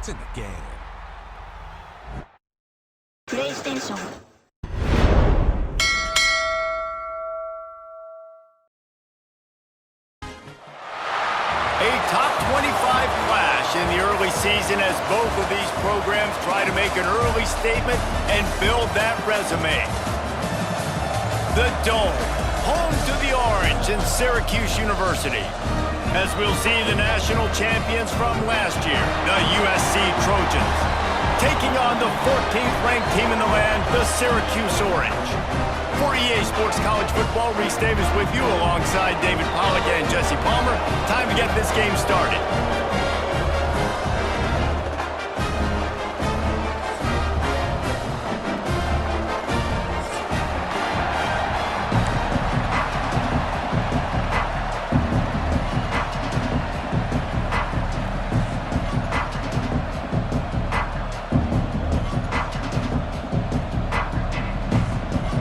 It's in the game. PlayStation. A top 25 clash in the early season as both of these programs try to make an early statement and build that resume. The Dome, home to the Orange in Syracuse University. As we'll see the national champions from last year, the USC Trojans, taking on the 14th ranked team in the land, the Syracuse Orange. For EA Sports College Football, Reese Davis with you alongside David Pollack and Jesse Palmer. Time to get this game started.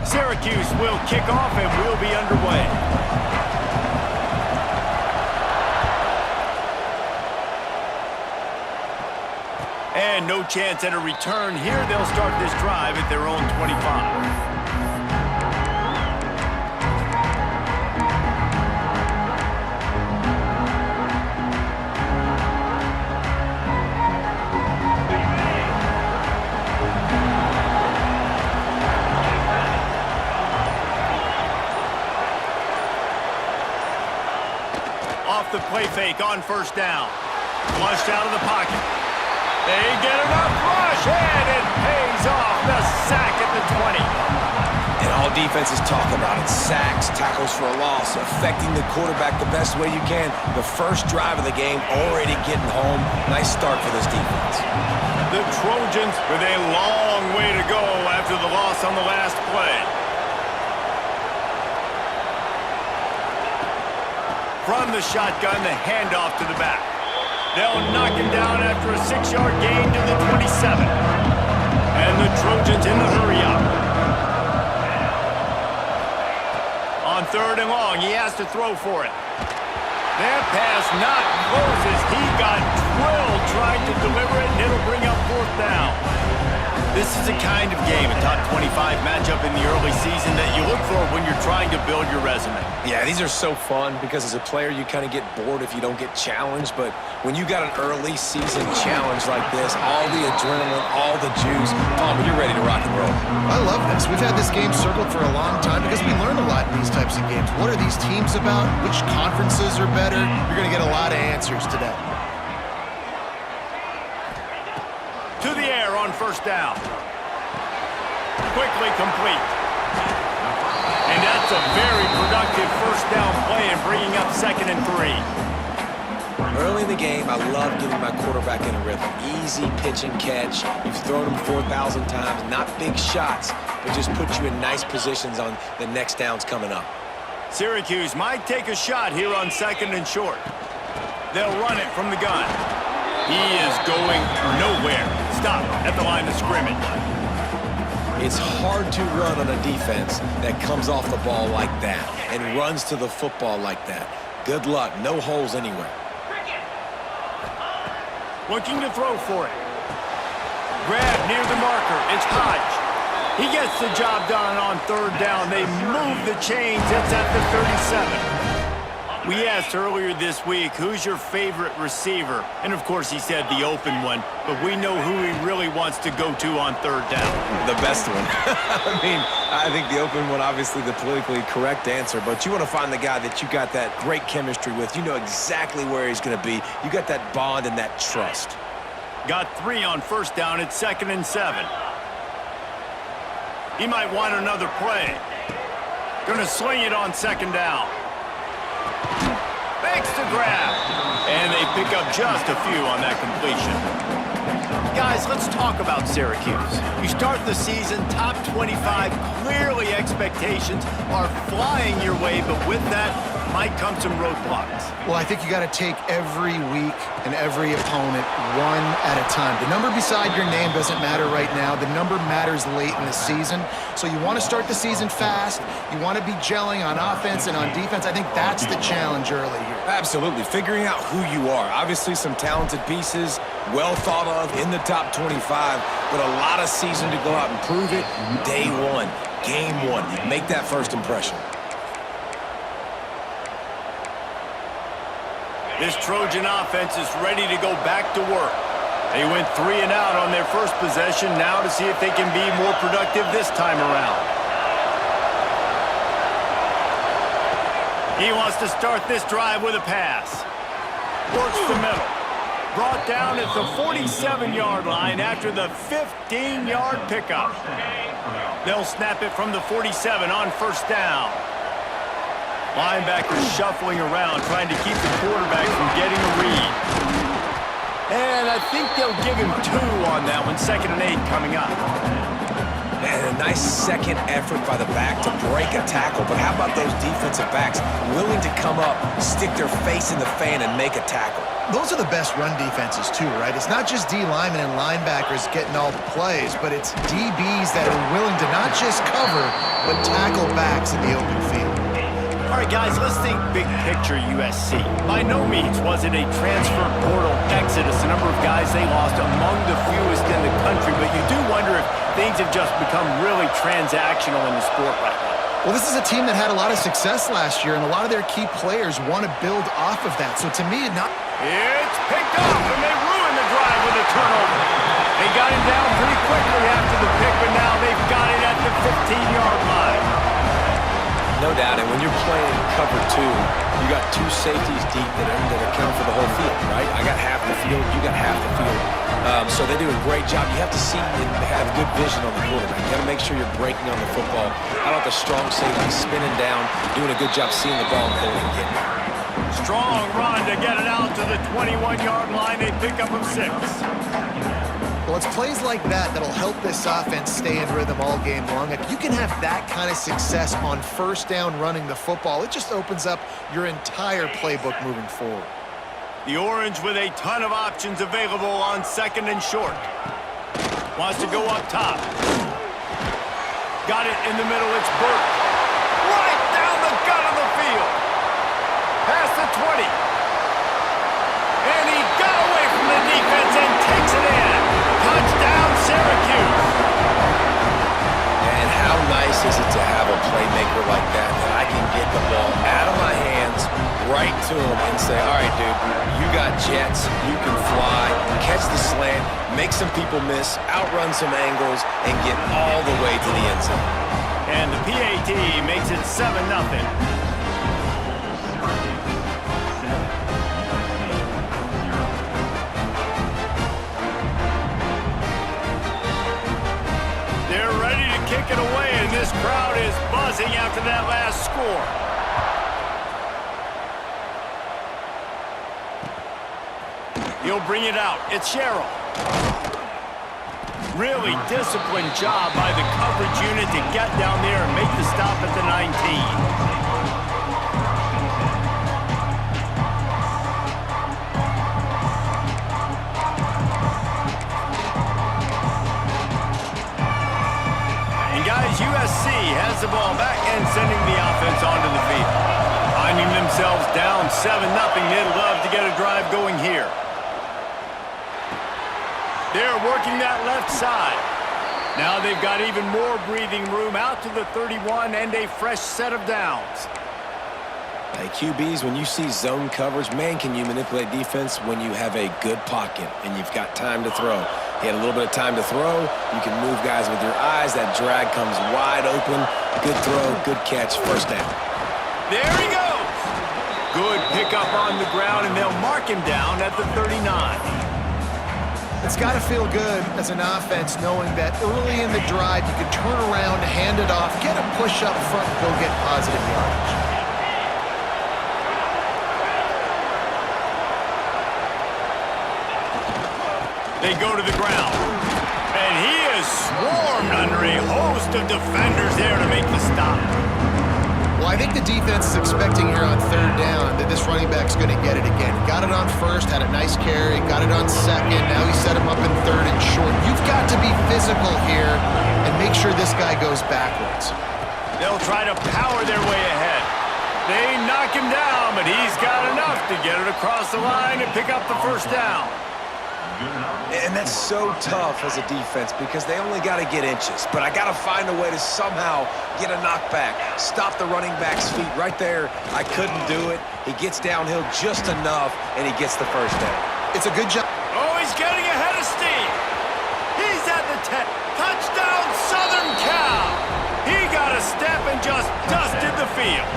Syracuse will kick off and we'll be underway. And no chance at a return here. They'll start this drive at their own 25. The play fake on first down. Flushed out of the pocket. They get enough rush, and it pays off. The sack at the 20. And all defenses talk about it. Sacks, tackles for a loss, affecting the quarterback the best way you can. The first drive of the game already getting home. Nice start for this defense. The Trojans with a long way to go after the loss on the last play. From the shotgun, the handoff to the back. They'll knock him down after a 6-yard gain to the 27. And the Trojans in the hurry up. On third and long, he has to throw for it. That pass not closes. He got drilled trying to deliver it, and it'll bring up fourth down. This is the kind of game, a top 25 matchup in the early season that you look for when you're trying to build your resume. Yeah, these are so fun because as a player, you kind of get bored if you don't get challenged. But when you got an early season challenge like this, all the adrenaline, all the juice, Palmer, you're ready to rock and roll. I love this. We've had this game circled for a long time because we learn a lot in these types of games. What are these teams about? Which conferences are better? You're going to get a lot of answers today. To the air on first down. Quickly complete. And that's a very productive first down play and bringing up 2nd and 3. Early in the game, I love getting my quarterback in a rhythm. Easy pitch and catch. You've thrown him 4,000 times. Not big shots, but just put you in nice positions on the next downs coming up. Syracuse might take a shot here on 2nd and short. They'll run it from the gun. He is going nowhere. Stop at the line of scrimmage. It's hard to run on a defense that comes off the ball like that and runs to the football like that. Good luck. No holes anywhere. Looking to throw for it. Grab near the marker. It's Hodge. He gets the job done on third down. They move the chains. It's at the 37. We asked earlier this week, who's your favorite receiver? And, of course, he said the open one. But we know who he really wants to go to on third down. The best one. I think the open one, obviously the politically correct answer. But you want to find the guy that you got that great chemistry with. You know exactly where he's going to be. You got that bond and that trust. Got 3 on first down. It's 2nd and 7. He might want another play. Gonna swing it on 2nd down. Makes the grab. And they pick up just a few on that completion. Guys, let's talk about Syracuse. You start the season top 25. Clearly expectations are flying your way, but with that might come some roadblocks. Well, I think you got to take every week and every opponent one at a time. The number beside your name doesn't matter right now. The number matters late in the season. So you want to start the season fast. You want to be gelling on offense and on defense. I think that's the challenge early here. Absolutely. Figuring out who you are. Obviously, some talented pieces, well thought of in the top 25, but a lot of season to go out and prove it. Day one, game one. Make that first impression. This Trojan offense is ready to go back to work. They went 3 and out on their first possession, now to see if they can be more productive this time around. He wants to start this drive with a pass. Works the middle. Brought down at the 47-yard line after the 15-yard pickup. They'll snap it from the 47 on first down. Linebackers shuffling around, trying to keep the quarterback from getting a read. And I think they'll give him 2 on that one. 2nd and 8 coming up. Man, a nice second effort by the back to break a tackle. But how about those defensive backs willing to come up, stick their face in the fan, and make a tackle? Those are the best run defenses, too, right? It's not just D linemen and linebackers getting all the plays, but it's DBs that are willing to not just cover, but tackle backs in the open field. All right, guys, let's think big picture USC. By no means was it a transfer portal exodus, the number of guys they lost among the fewest in the country, but you do wonder if things have just become really transactional in the sport right now. Well, this is a team that had a lot of success last year, and a lot of their key players want to build off of that. So to me, It's picked off, and they ruined the drive with a turnover. They got him down pretty quickly after the pick, but now they've got it at the 15-yard line. No doubt, and when you're playing cover 2, you got 2 safeties deep that account for the whole field, right? I got half the field, you got half the field. So they do a great job. You have to see and have good vision on the quarterback. You got to make sure you're breaking on the football. How about the strong safety spinning down, doing a good job seeing the ball and going and getting it. Strong run to get it out to the 21-yard line. They pick up of 6. Well, it's plays like that that'll help this offense stay in rhythm all game long. If you can have that kind of success on first down running the football, it just opens up your entire playbook moving forward. The Orange with a ton of options available on 2nd and short. Wants to go up top. Got it in the middle. It's Burke. Right down the gut of the field. Past the 20. And he got away from the defense and takes it in. Touchdown, Syracuse. And how nice is it to have a playmaker like that I can get the ball out of my hands, right to him, and say, all right, dude, you got jets, you can fly, catch the slant, make some people miss, outrun some angles, and get all the way to the end zone. And the PAT makes it 7-0. Kick it away, and this crowd is buzzing after that last score. He'll bring it out. It's Sherrill. Really disciplined job by the coverage unit to get down there and make the stop at the 19. USC has the ball back and sending the offense onto the field. Finding themselves down 7-0, they'd love to get a drive going here. They're working that left side. Now they've got even more breathing room out to the 31 and a fresh set of downs. Hey, QBs, when you see zone coverage, man, can you manipulate defense when you have a good pocket and you've got time to throw. He had a little bit of time to throw. You can move guys with your eyes. That drag comes wide open. Good throw, good catch, first down. There he goes. Good pickup on the ground, and they'll mark him down at the 39. It's got to feel good as an offense knowing that early in the drive you can turn around, hand it off, get a push up front, go get positive yardage. They go to the ground. And he is swarmed under a host of defenders there to make the stop. Well, I think the defense is expecting here on 3rd down that this running back's going to get it again. Got it on 1st, had a nice carry, got it on 2nd. Now he set him up in 3rd and short. You've got to be physical here and make sure this guy goes backwards. They'll try to power their way ahead. They knock him down, but he's got enough to get it across the line and pick up the first down. And that's so tough as a defense because they only got to get inches. But I got to find a way to somehow get a knockback, stop the running back's feet right there. I couldn't do it. He gets downhill just enough, and he gets the first down. It's a good job. Oh, he's getting ahead of steam. He's at the 10. Touchdown, Southern Cal. He got a step and just dusted the field.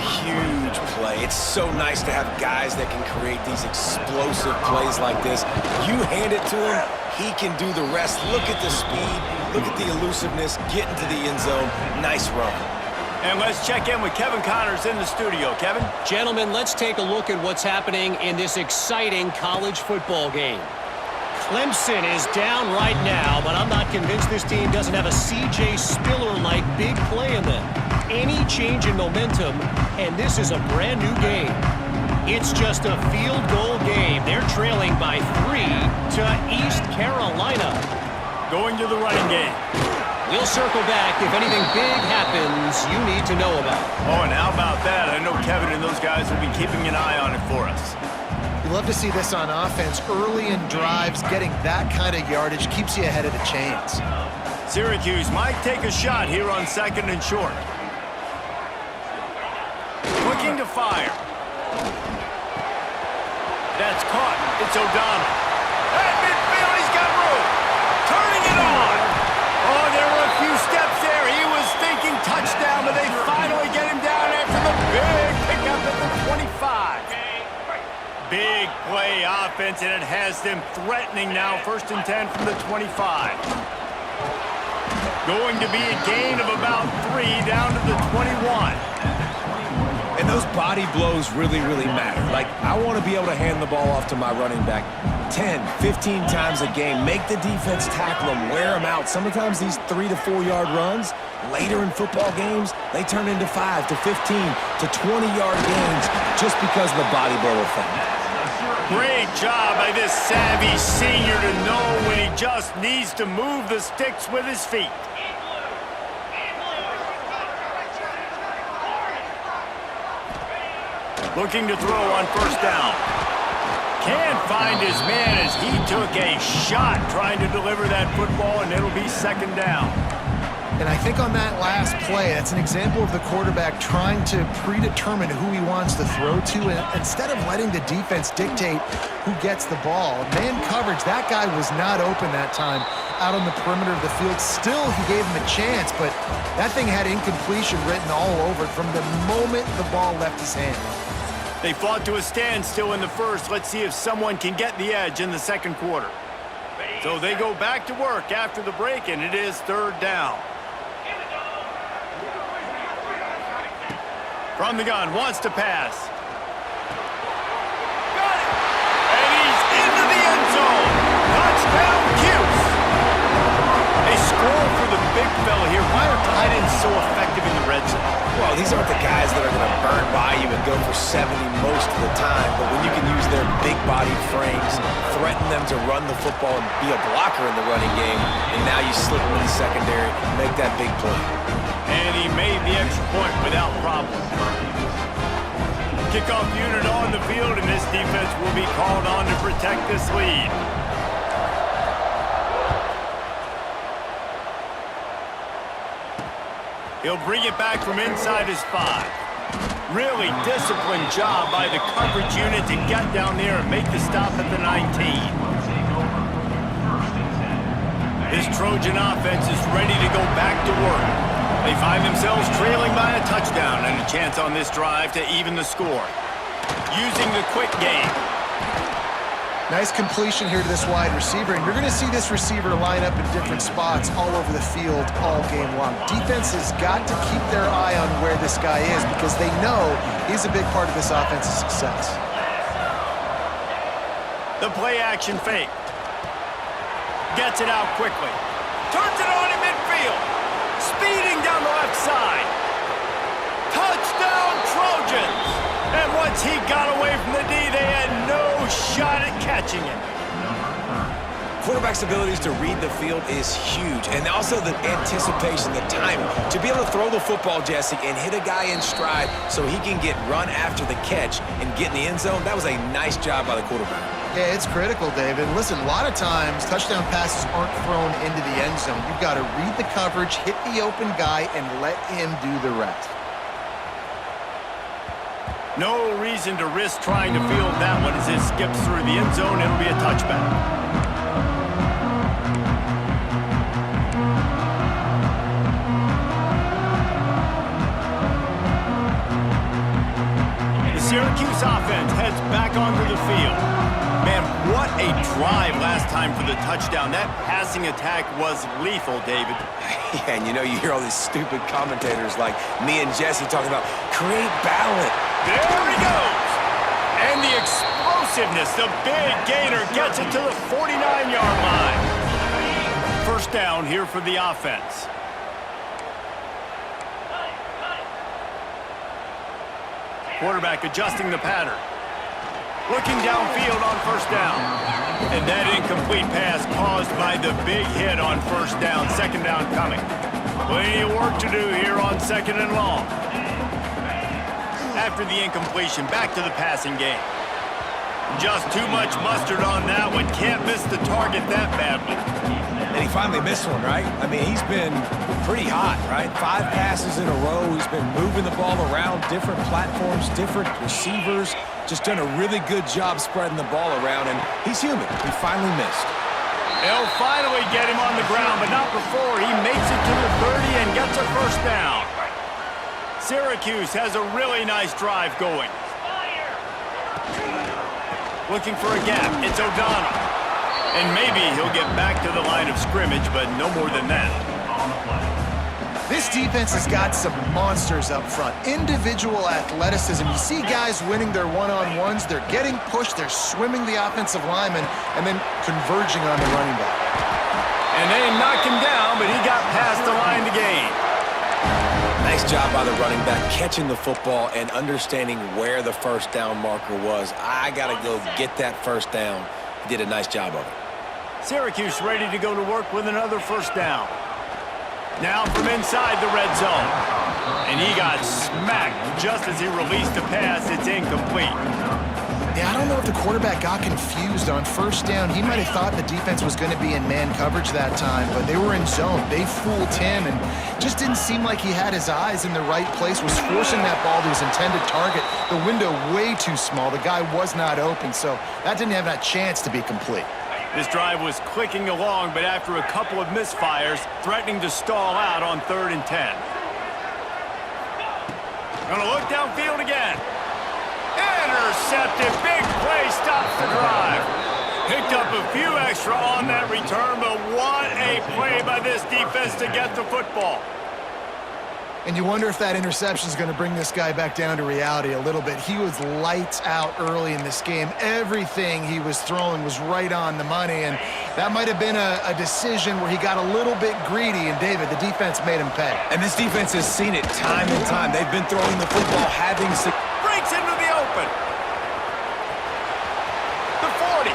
Huge play. It's so nice to have guys that can create these explosive plays like this. You hand it to him, he can do the rest. Look at the speed, look at the elusiveness, get into the end zone. Nice run. And let's check in with Kevin Connors in the studio. Kevin? Gentlemen, let's take a look at what's happening in this exciting college football game. Clemson is down right now, but I'm not convinced this team doesn't have a C.J. Spiller-like big play in them. Any change in momentum, and this is a brand new game. It's just a field goal game. They're trailing by 3 to East Carolina. Going to the running game. We'll circle back if anything big happens you need to know about. Oh, and how about that? I know Kevin and those guys will be keeping an eye on it for us. We love to see this on offense. Early in drives, getting that kind of yardage keeps you ahead of the chains. Syracuse might take a shot here on 2nd and short. Looking to fire. That's caught. It's O'Donnell. At midfield, he's got room. Turning it on. Oh, there were a few steps there. He was thinking touchdown, but they finally get him down after the big pickup at the 25. Big play offense, and it has them threatening now. 1st and 10 from the 25. Going to be a gain of about 3 down to the 21. And those body blows really, really matter. Like, I want to be able to hand the ball off to my running back 10, 15 times a game. Make the defense tackle them, wear them out. Sometimes these 3 to 4 yard runs, later in football games, they turn into 5 to 15 to 20 yard gains just because of the body blow effect. Great job by this savvy senior to know when he just needs to move the sticks with his feet. Looking to throw on 1st down. Can't find his man as he took a shot trying to deliver that football, and it'll be 2nd down. And I think on that last play, that's an example of the quarterback trying to predetermine who he wants to throw to, and instead of letting the defense dictate who gets the ball. Man coverage, that guy was not open that time out on the perimeter of the field. Still, he gave him a chance, but that thing had incompletion written all over it from the moment the ball left his hand. They fought to a standstill in the first. Let's see if someone can get the edge in the 2nd quarter. So they go back to work after the break, and it is 3rd down. From the gun, wants to pass. Got it! And he's into the end zone. Touchdown, Cuse. They score for the big fella here. Why are tight ends so effective in the red zone? Well, these aren't the guys that are going to burn by you and go for 70 most of the time, but when you can use their big-bodied frames, threaten them to run the football and be a blocker in the running game, and now you slip them in the secondary, make that big play. And he made the extra point without problem. Kickoff unit on the field, and this defense will be called on to protect this lead. He'll bring it back from inside his 5. Really disciplined job by the coverage unit to get down there and make the stop at the 19. This Trojan offense is ready to go back to work. They find themselves trailing by a touchdown and a chance on this drive to even the score. Using the quick game. Nice completion here to this wide receiver, and you're going to see this receiver line up in different spots all over the field all game long. Defense has got to keep their eye on where this guy is because they know he's a big part of this offense's success. The play action fake. Gets it out quickly. Turns it on in midfield. Speeding down the left side. Touchdown, Trojans! And once he got away from the D, they had no shot at catching him. Quarterback's abilities to read the field is huge, and also the anticipation, the timing. To be able to throw the football, Jesse, and hit a guy in stride so he can get run after the catch and get in the end zone, that was a nice job by the quarterback. Yeah, it's critical, David. Listen, a lot of times, touchdown passes aren't thrown into the end zone. You've got to read the coverage, hit the open guy, and let him do the rest. No reason to risk trying to field that one as it skips through the end zone. It'll be a touchback. The Syracuse offense heads back onto the field. Man, what a drive last time for the touchdown. That passing attack was lethal, David. Yeah, and you hear all these stupid commentators like me and Jesse talking about create balance. There he goes! And the explosiveness, the big gainer gets it to the 49-yard line. First down here for the offense. Quarterback adjusting the pattern. Looking downfield on first down. And that incomplete pass caused by the big hit on first down. Second down coming. Plenty of work to do here on second and long. After the incompletion, back to the passing game. Just too much mustard on that one. Can't miss the target that badly. And he finally missed one, right? I mean, he's been pretty hot, right? 5 passes in a row. He's been moving the ball around, different platforms, different receivers. Just done a really good job spreading the ball around, and he's human. He finally missed. They'll finally get him on the ground, but not before he makes it to the 30 and gets a first down. Syracuse has a really nice drive going. Looking for a gap. It's O'Donnell. And maybe he'll get back to the line of scrimmage, but no more than that. This defense has got some monsters up front. Individual athleticism. You see guys winning their one-on-ones. They're getting pushed. They're swimming the offensive lineman and then converging on the running back. And they knocked him down, but he got past the line to gain. Nice job by the running back, catching the football and understanding where the first down marker was. I got to go get that first down. He did a nice job of it. Syracuse ready to go to work with another first down. Now from inside the red zone. And he got smacked just as he released the pass. It's incomplete. Yeah, I don't know if the quarterback got confused on first down. He might have thought the defense was going to be in man coverage that time, but they were in zone. They fooled him and just didn't seem like he had his eyes in the right place, was forcing that ball to his intended target. The window way too small. The guy was not open, so that didn't have that chance to be complete. This drive was clicking along, but after a couple of misfires, threatening to stall out on 3rd and 10. Gonna look downfield again. Intercepted. Big play stops the drive. Picked up a few extra on that return, but what a play by this defense to get the football. And you wonder if that interception is going to bring this guy back down to reality a little bit. He was lights out early in this game. Everything he was throwing was right on the money, and that might have been a decision where he got a little bit greedy, and David, the defense made him pay. And this defense has seen it time and time. They've been throwing the football, having breaks into the open. The 40.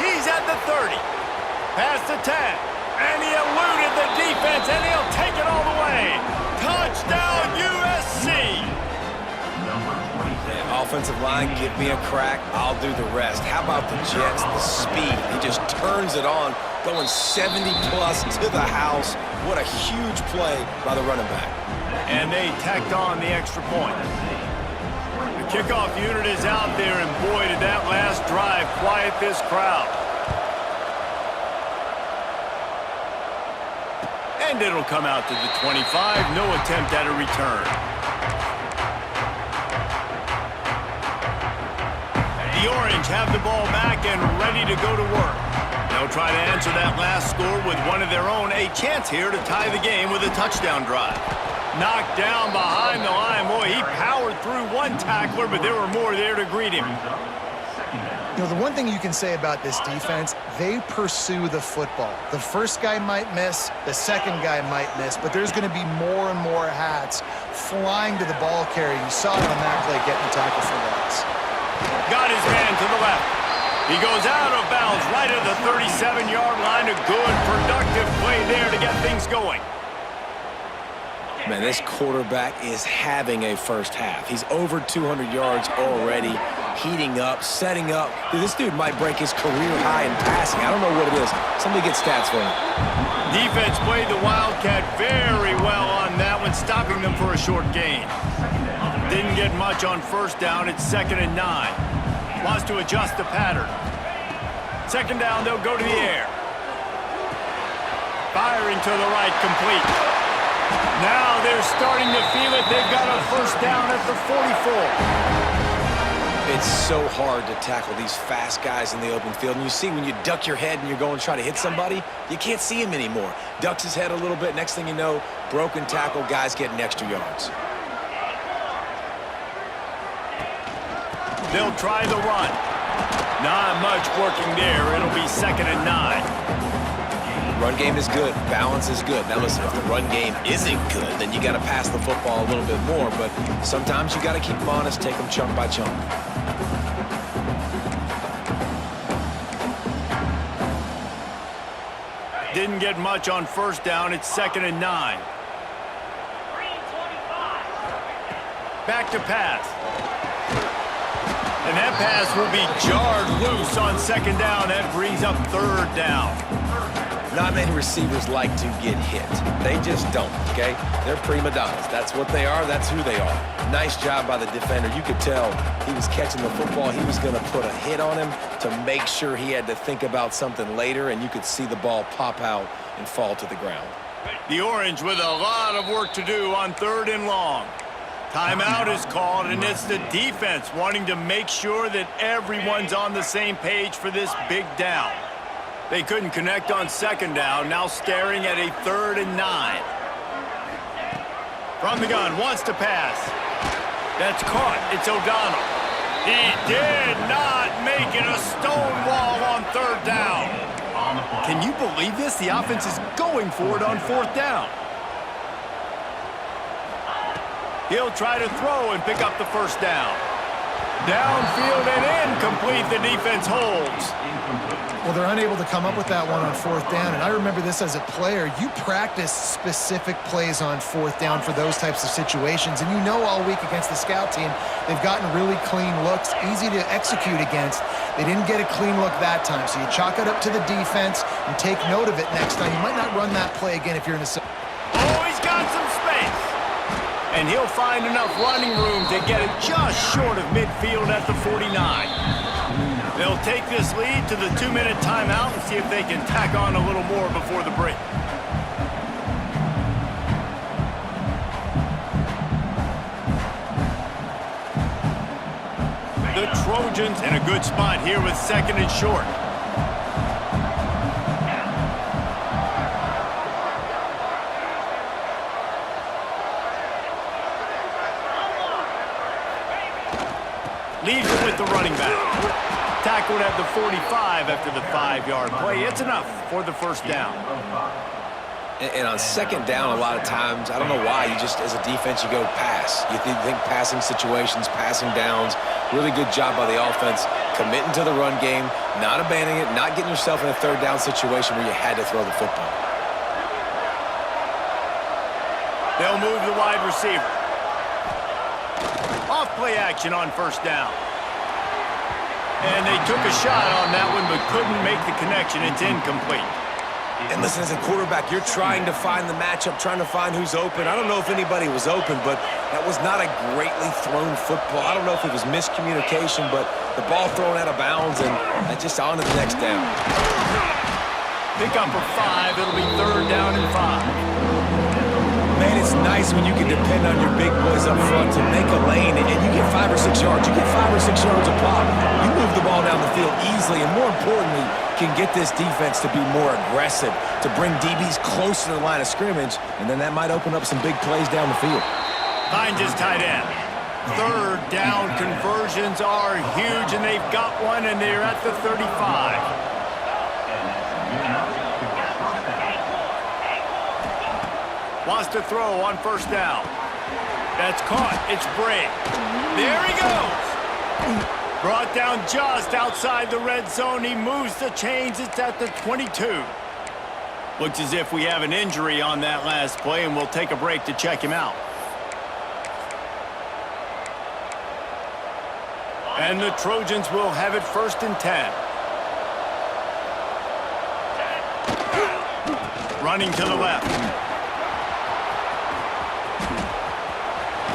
He's at the 30. Past the 10. And he eluded the defense, and he'll take it all the way. Touchdown, USC! Yeah, offensive line, give me a crack. I'll do the rest. How about the Jets, the speed? He just turns it on, going 70-plus to the house. What a huge play by the running back. And they tacked on the extra point. The kickoff unit is out there, and boy, did that last drive quiet this crowd. And it'll come out to the 25. No attempt at a return. The Orange have the ball back and ready to go to work. They'll try to answer that last score with one of their own. A chance here to tie the game with a touchdown drive. Knocked down behind the line. Boy, he powered through one tackler, but there were more there to greet him. You know, the one thing you can say about this defense, they pursue the football. The first guy might miss, the second guy might miss, but there's going to be more and more hats flying to the ball carrier. You saw it on that play getting the tackle for loss. Got his man to the left. He goes out of bounds right at the 37-yard line. A good, productive play there to get things going. Man, this quarterback is having a first half. He's over 200 yards already, heating up, setting up. Dude, this dude might break his career high in passing. I don't know what it is. Somebody get stats for him. Defense played the Wildcat very well on that one, stopping them for a short gain. Didn't get much on first down. It's 2nd and 9. Wants to adjust the pattern. 2nd down, they'll go to the air. Firing to the right, complete. Now they're starting to feel it. They've got a first down at the 44. It's so hard to tackle these fast guys in the open field. And you see when you duck your head and you're going to try to hit somebody, you can't see him anymore. Ducks his head a little bit. Next thing you know, broken tackle, guys getting extra yards. They'll try the run. Not much working there. It'll be 2nd and 9. Run game is good. Balance is good. Now listen, if the run game isn't good, then you got to pass the football a little bit more. But sometimes you got to keep them honest, take them chunk by chunk. Didn't get much on first down. It's 2nd and 9. Back to pass. And that pass will be jarred loose on 2nd down. That brings up 3rd down. Not many receivers like to get hit. They just don't, okay? They're prima donnas. That's what they are. That's who they are. Nice job by the defender. You could tell he was catching the football. He was going to put a hit on him to make sure he had to think about something later, and you could see the ball pop out and fall to the ground. The Orange with a lot of work to do on 3rd and long. Timeout is called, and it's the defense wanting to make sure that everyone's on the same page for this big down. They couldn't connect on 2nd down, now staring at a 3rd and 9. From the gun, wants to pass. That's caught. It's O'Donnell. He did not make it. A stone wall on 3rd down. Can you believe this? The offense is going for it on 4th down. He'll try to throw and pick up the first down. Downfield and incomplete. The defense holds. Well, they're unable to come up with that one on 4th down, and I remember this as a player. You practice specific plays on 4th down for those types of situations, and you know all week against the scout team, they've gotten really clean looks, easy to execute against. They didn't get a clean look that time, so you chalk it up to the defense and take note of it next time. You might not run that play again if you're in a... Oh, he's got some space. And he'll find enough running room to get it just short of midfield at the 49. They'll take this lead to the 2-minute timeout and see if they can tack on a little more before the break. The Trojans in a good spot here with 2nd and short. Leaves it with the running back. Tackled at the 45 after the 5-yard play. It's enough for the first down. And on 2nd down, a lot of times, I don't know why, you just, as a defense, you go pass. You think passing situations, passing downs. Really good job by the offense, committing to the run game, not abandoning it, not getting yourself in a 3rd down situation where you had to throw the football. They'll move the wide receiver. Off play action on first down. And they took a shot on that one but couldn't make the connection. It's incomplete. And listen, as a quarterback, you're trying to find the matchup, trying to find who's open. I don't know if anybody was open, but that was not a greatly thrown football. I don't know if it was miscommunication, but the ball thrown out of bounds and just on to the next down. Pick up a 5. It'll be 3rd down and 5. Man, it's nice when you can depend on your big boys up front to make a lane, and you get 5 or 6 yards. You get 5 or 6 yards a pop. You move the ball down the field easily, and more importantly, can get this defense to be more aggressive, to bring DBs closer to the line of scrimmage, and then that might open up some big plays down the field. Finds his tight end. 3rd down conversions are huge, and they've got one, and they're at the 35. Wants to throw on first down. That's caught. It's Bray. There he goes. Brought down just outside the red zone. He moves the chains. It's at the 22. Looks as if we have an injury on that last play, and we'll take a break to check him out. And the Trojans will have it 1st and 10. Running to the left.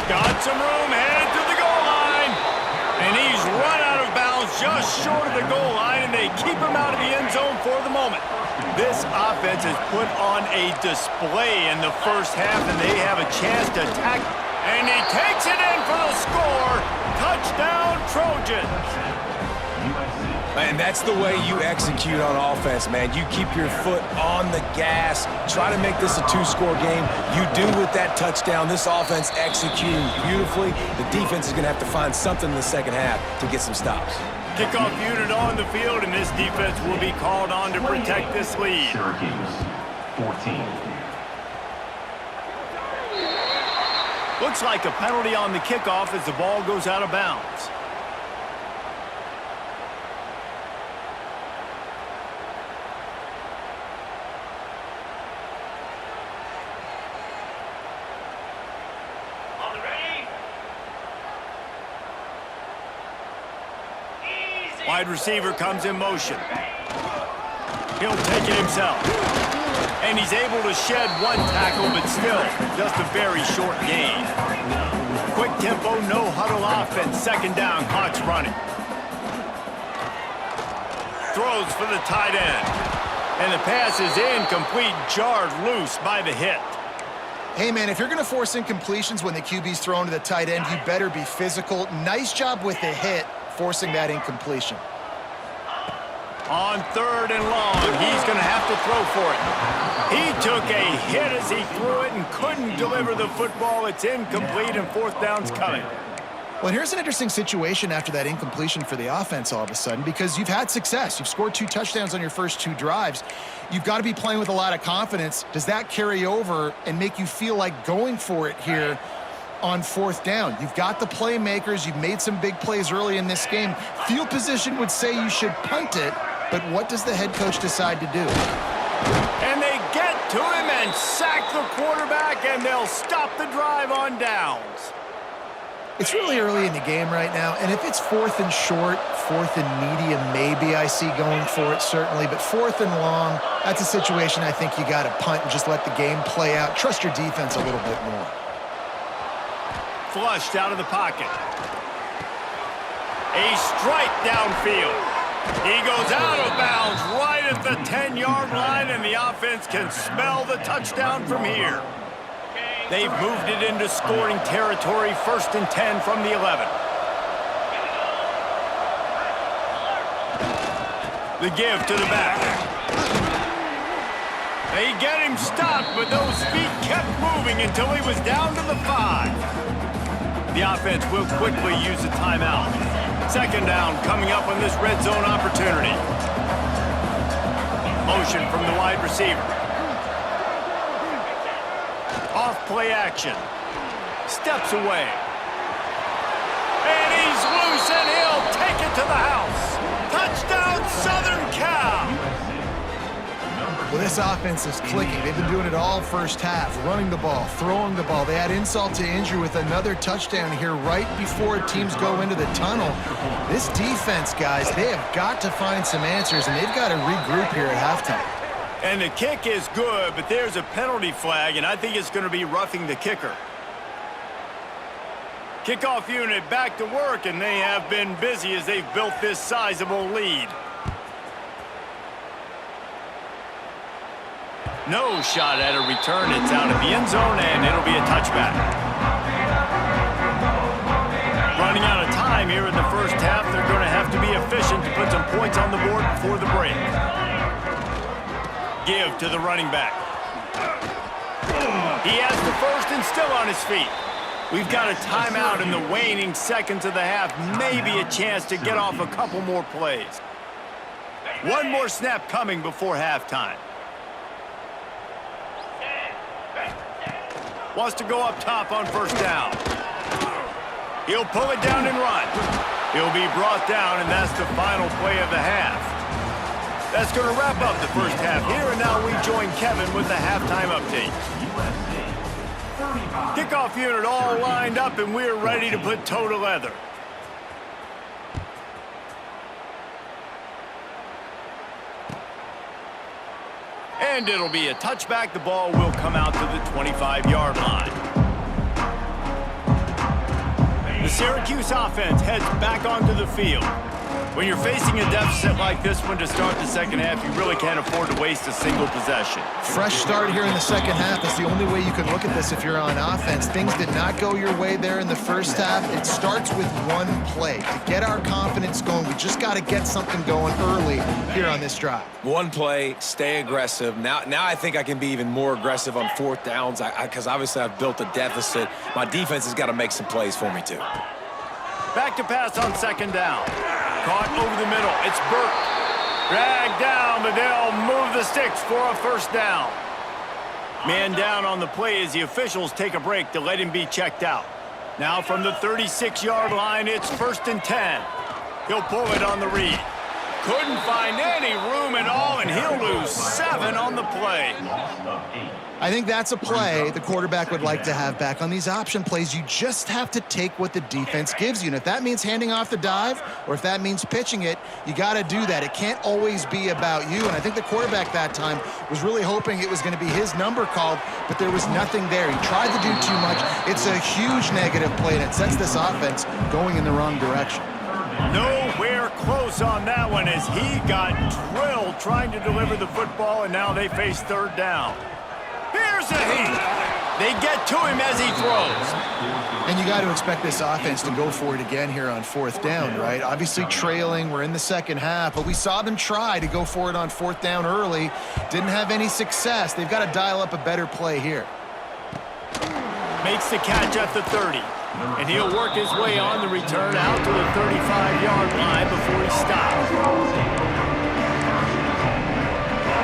Got some room, headed to the goal line. And he's run out of bounds just short of the goal line, and they keep him out of the end zone for the moment. This offense has put on a display in the first half, and they have a chance to attack. And he takes it in for the score. Touchdown, Trojans. And that's the way you execute on offense, man. You keep your foot on the gas. Try to make this a 2-score game. You do with that touchdown. This offense executing beautifully. The defense is going to have to find something in the second half to get some stops. Kickoff unit on the field, and this defense will be called on to protect this lead. Syracuse, 14. Looks like a penalty on the kickoff as the ball goes out of bounds. Wide receiver comes in motion. He'll take it himself. And he's able to shed one tackle, but still just a very short gain. Quick tempo, no huddle offense. 2nd down, clock's running. Throws for the tight end. And the pass is incomplete, jarred loose by the hit. Hey, man, if you're going to force incompletions when the QB's thrown to the tight end, you better be physical. Nice job with the hit, forcing that incompletion. On 3rd and long, he's going to have to throw for it. He took a hit as he threw it and couldn't deliver the football. It's incomplete, and 4th down's coming. Well, here's an interesting situation after that incompletion for the offense all of a sudden, because you've had success. You've scored 2 touchdowns on your first 2 drives. You've got to be playing with a lot of confidence. Does that carry over and make you feel like going for it here on 4th down? You've got the playmakers. You've made some big plays early in this game. Field position would say you should punt it, but what does the head coach decide to do? And they get to him and sack the quarterback, and they'll stop the drive on downs. It's really early in the game right now, and if it's 4th and short, 4th and medium, maybe I see going for it, certainly, but 4th and long, that's a situation I think you got to punt and just let the game play out. Trust your defense a little bit more. Flushed out of the pocket. A strike downfield. He goes out of bounds right at the 10-yard line, and the offense can smell the touchdown from here. They've moved it into scoring territory, 1st and 10 from the 11. The give to the back. They get him stopped, but those feet kept moving until he was down to the 5. The offense will quickly use a timeout. 2nd down coming up on this red zone opportunity. Motion from the wide receiver. Off play action. Steps away. And he's loose, and he'll take it to the house. Touchdown, Southern Cal. Well, this offense is clicking. They've been doing it all first half, running the ball, throwing the ball. They add insult to injury with another touchdown here right before teams go into the tunnel. This defense, guys, they have got to find some answers, and they've got to regroup here at halftime. And the kick is good, but there's a penalty flag, and I think it's going to be roughing the kicker. Kickoff unit back to work, and they have been busy as they've built this sizable lead. No shot at a return. It's out of the end zone, and it'll be a touchback. Running out of time here in the first half. They're going to have to be efficient to put some points on the board before the break. Give to the running back. He has the first and still on his feet. We've got a timeout in the waning seconds of the half. Maybe a chance to get off a couple more plays. One more snap coming before halftime. Wants to go up top on 1st down. He'll pull it down and run. He'll be brought down, and that's the final play of the half. That's going to wrap up the first half here, and now we join Kevin with the halftime update. Kickoff unit all lined up, and we're ready to put toe to leather. And it'll be a touchback. The ball will come out to the 25-yard line. The Syracuse offense heads back onto the field. When you're facing a deficit like this one to start the second half, you really can't afford to waste a single possession. Fresh start here in the second half. That's the only way you can look at this if you're on offense. Things did not go your way there in the first half. It starts with one play. To get our confidence going, we just got to get something going early here on this drive. One play, stay aggressive. Now I think I can be even more aggressive on fourth downs because obviously I've built a deficit. My defense has got to make some plays for me too. Back to pass on second down. Caught over the middle. It's Burke. Dragged down, but they'll move the sticks for a first down. Man down on the play as the officials take a break to let him be checked out. Now from the 36-yard line, it's 1st and 10. He'll pull it on the read. Couldn't find any room at all, and he'll lose 7 on the play. I think that's a play the quarterback would like to have back. On these option plays, you just have to take what the defense gives you. And if that means handing off the dive or if that means pitching it, you got to do that. It can't always be about you. And I think the quarterback that time was really hoping it was going to be his number called, but there was nothing there. He tried to do too much. It's a huge negative play, and it sets this offense going in the wrong direction. Nowhere close on that one as he got drilled trying to deliver the football, and now they face third down. Here's a heat. They get to him as he throws. And you got to expect this offense to go for it again here on fourth down, right? Obviously trailing, we're in the second half, but we saw them try to go for it on fourth down early. Didn't have any success. They've got to dial up a better play here. Makes the catch at the 30. And he'll work his way on the return out to the 35-yard line before he stops.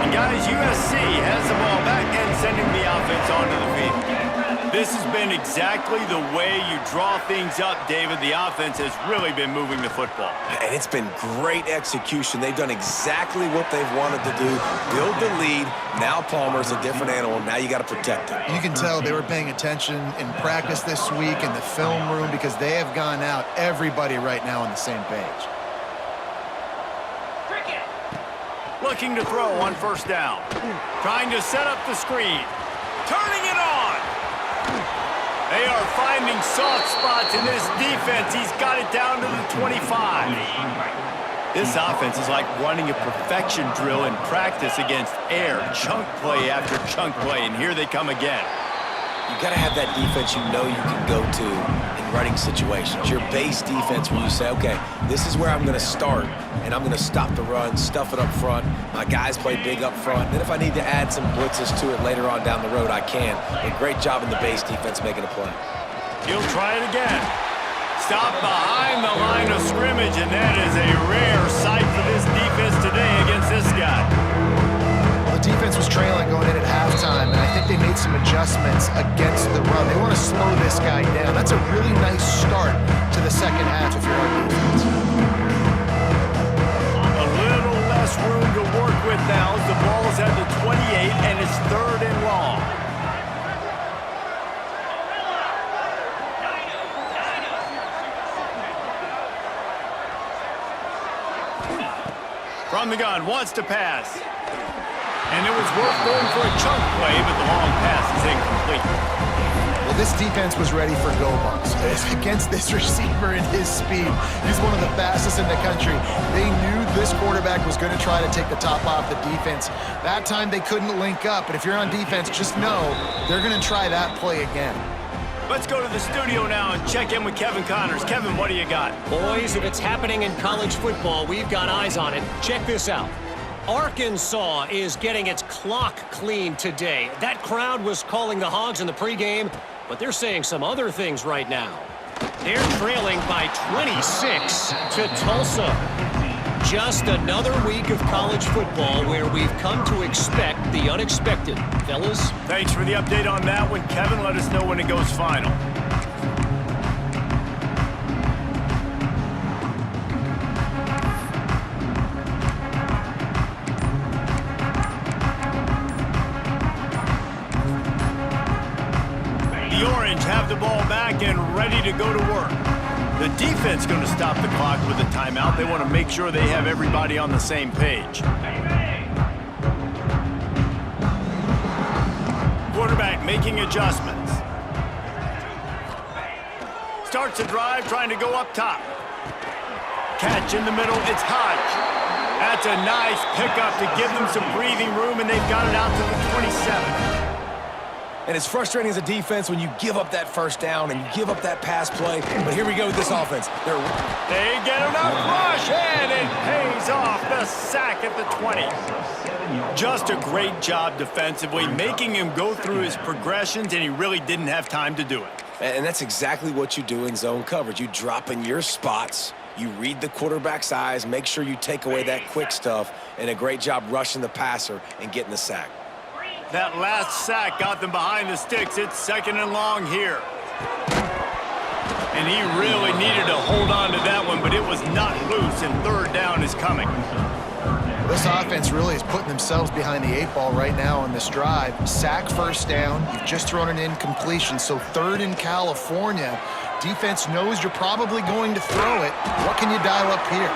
And guys, USC has the ball back and sending the offense onto the field. This has been exactly the way you draw things up, David. The offense has really been moving the football. And it's been great execution. They've done exactly what they've wanted to do. Build the lead. Now Palmer's a different animal. Now you got to protect him. You can tell they were paying attention in practice this week in the film room because they have gone out, everybody right now on the same page. Looking to throw on first down. Trying to set up the screen. Turning it on. They are finding soft spots in this defense. He's got it down to the 25. This offense is like running a perfection drill in practice against air. Chunk play after chunk play, and here they come again. You got to have that defense you know you can go to in running situations. Your base defense where you say, okay, this is where I'm going to start, and I'm going to stop the run, stuff it up front. My guys play big up front. Then if I need to add some blitzes to it later on down the road, I can. A great job in the base defense making a play. He'll try it again. Stop behind the line of scrimmage, and that is a rare sight for this defense today against this guy. The defense was trailing going in at halftime, and I think they made some adjustments against the run. They want to slow this guy down. That's a really nice start to the second half if you're on defense. A little less room to work with now as the ball's at the 28, and it's 3rd and long. From the gun, wants to pass. And it was worth going for a chunk play, but the long pass is incomplete. Well, this defense was ready for go bunks. Against this receiver and his speed, he's one of the fastest in the country. They knew this quarterback was going to try to take the top off the defense. That time they couldn't link up, but if you're on defense, just know they're going to try that play again. Let's go to the studio now and check in with Kevin Connors. Kevin, what do you got? Boys, if it's happening in college football, we've got eyes on it. Check this out. Arkansas is getting its clock cleaned today. That crowd was calling the Hogs in the pregame, but they're saying some other things right now. They're trailing by 26 to Tulsa. Just another week of college football where we've come to expect the unexpected. Fellas? Thanks for the update on that one, Kevin. Let us know when it goes final. and ready to go to work. The defense going to stop the clock with a timeout. They want to make sure they have everybody on the same page. Quarterback making adjustments. Starts a drive trying to go up top. Catch in the middle, it's Hodge. That's a nice pickup to give them some breathing room, and they've got it out to the 27. And it's frustrating as a defense when you give up that first down and you give up that pass play. But here we go with this offense. They get enough rush, and it pays off. The sack at the 20. Just a great job defensively, making him go through his progressions, and he really didn't have time to do it. And that's exactly what you do in zone coverage. You drop in your spots. You read the quarterback's eyes, make sure you take away that quick stuff, and a great job rushing the passer and getting the sack. That last sack got them behind the sticks. It's 2nd and long here. And he really needed to hold on to that one, but it was not loose, and 3rd down is coming. This offense really is putting themselves behind the 8 ball right now on this drive. Sack, 1st down. You've just thrown an incompletion, so 3rd in California. Defense knows you're probably going to throw it. What can you dial up here?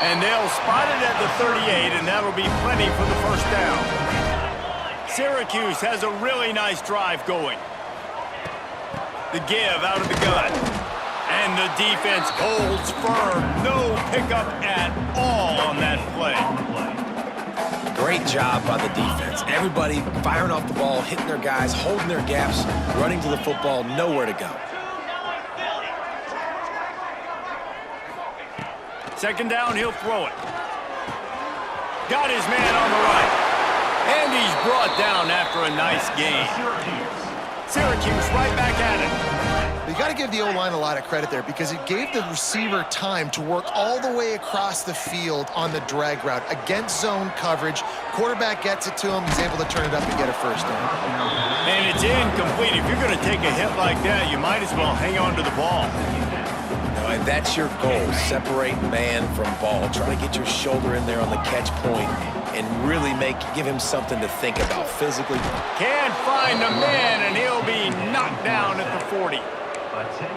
And they'll spot it at the 38, and that'll be plenty for the 1st down. Syracuse has a really nice drive going. The give out of the gun. And the defense holds firm. No pickup at all on that play. Great job by the defense. Everybody firing off the ball, hitting their guys, holding their gaps, running to the football, nowhere to go. 2nd down, he'll throw it. Got his man on the right. And he's brought down after a nice gain. Syracuse right back at it. You got to give the O-line a lot of credit there because it gave the receiver time to work all the way across the field on the drag route against zone coverage. Quarterback gets it to him. He's able to turn it up and get a 1st down. And it's incomplete. If you're going to take a hit like that, you might as well hang on to the ball. And that's your goal. Separate man from ball. Try to get your shoulder in there on the catch point and really give him something to think about physically. Can't find a man, and he'll be knocked down at the 40.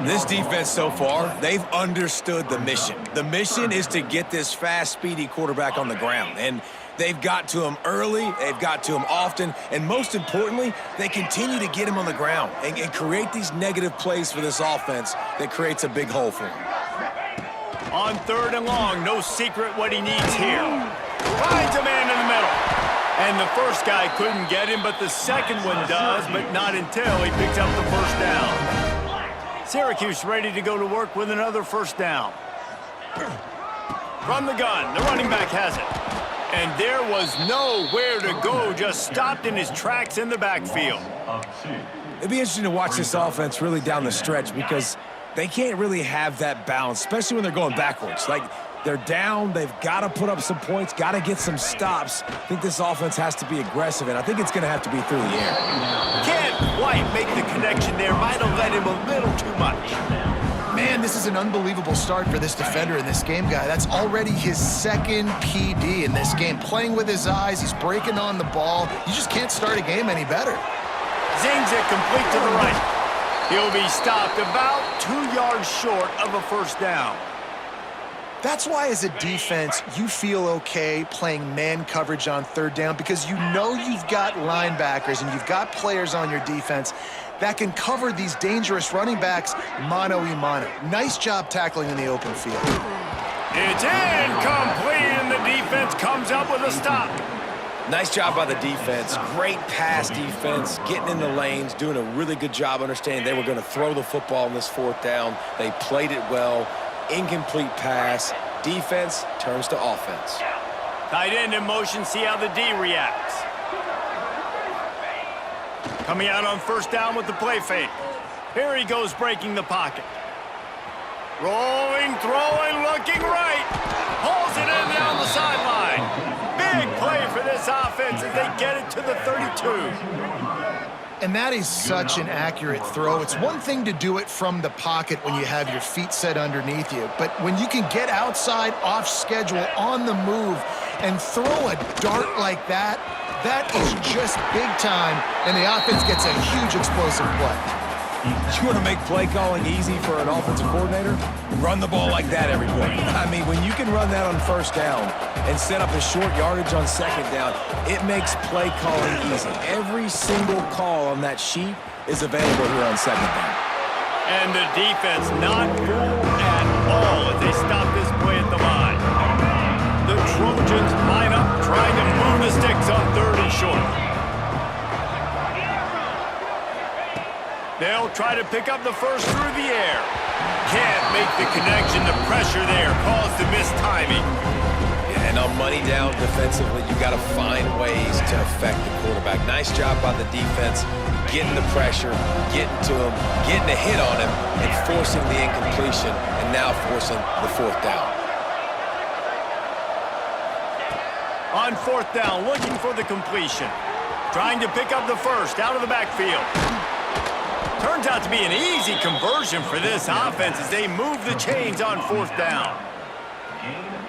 This defense so far, they've understood the mission. The mission is to get this fast, speedy quarterback on the ground. And they've got to him early, they've got to him often, and most importantly, they continue to get him on the ground and create these negative plays for this offense that creates a big hole for him. On 3rd and long, no secret what he needs here. Finds a man in the middle. And the first guy couldn't get him, but the second one does, but not until he picks up the 1st down. Syracuse ready to go to work with another 1st down. From the gun, the running back has it. And there was nowhere to go, just stopped in his tracks in the backfield. It'd be interesting to watch this offense really down the stretch because they can't really have that balance, especially when they're going backwards. Like, they're down, they've got to put up some points, got to get some stops. I think this offense has to be aggressive, and I think it's going to have to be through the air. Can't quite make the connection there. Might have let him a little too much. Man, this is an unbelievable start for this defender in this game, guy. That's already his 2nd PD in this game. Playing with his eyes, he's breaking on the ball. You just can't start a game any better. Zings it complete to the right. He'll be stopped about 2 yards short of a 1st down. That's why, as a defense, you feel okay playing man coverage on 3rd down because you know you've got linebackers and you've got players on your defense that can cover these dangerous running backs mano-a-mano. Nice job tackling in the open field. It's incomplete, and the defense comes up with a stop. Nice job by the defense. Great pass defense, getting in the lanes, doing a really good job understanding they were going to throw the football on this 4th down. They played it well. Incomplete pass. Defense turns to offense. Tight end in motion. See how the D reacts. Coming out on 1st down with the play fake. Here he goes breaking the pocket. Rolling, throwing, looking right. Pulls it in down the sideline. Big play for this offense as they get it to the 32. And that is such an accurate throw. It's one thing to do it from the pocket when you have your feet set underneath you, but when you can get outside, off schedule, on the move, and throw a dart like that, that is just big time, and the offense gets a huge explosive play. You want to make play calling easy for an offensive coordinator? Run the ball like that every play. I mean, when you can run that on first down and set up a short yardage on second down, it makes play calling easy. Every single call on that sheet is available here on second down. And the defense not fooled at all as they stop this play at the line. The Trojans line up trying to move the sticks on 3rd and short. They'll try to pick up the first through the air. Can't make the connection. The pressure there caused the mistiming. And on money down defensively, you got to find ways to affect the quarterback. Nice job by the defense, getting the pressure, getting to him, getting a hit on him, and forcing the incompletion, and now forcing the 4th down. On 4th down, looking for the completion. Trying to pick up the first out of the backfield. Turns out to be an easy conversion for this offense as they move the chains on 4th down.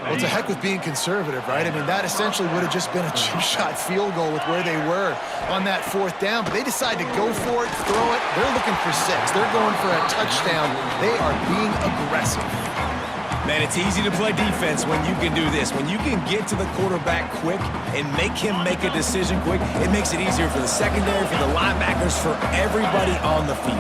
Well, it's a heck with being conservative, right? I mean, that essentially would have just been a chip shot field goal with where they were on that 4th down, but they decide to go for it, throw it. They're looking for 6. They're going for a touchdown. They are being aggressive. Man, it's easy to play defense when you can do this. When you can get to the quarterback quick and make him make a decision quick, it makes it easier for the secondary, for the linebackers, for everybody on the field.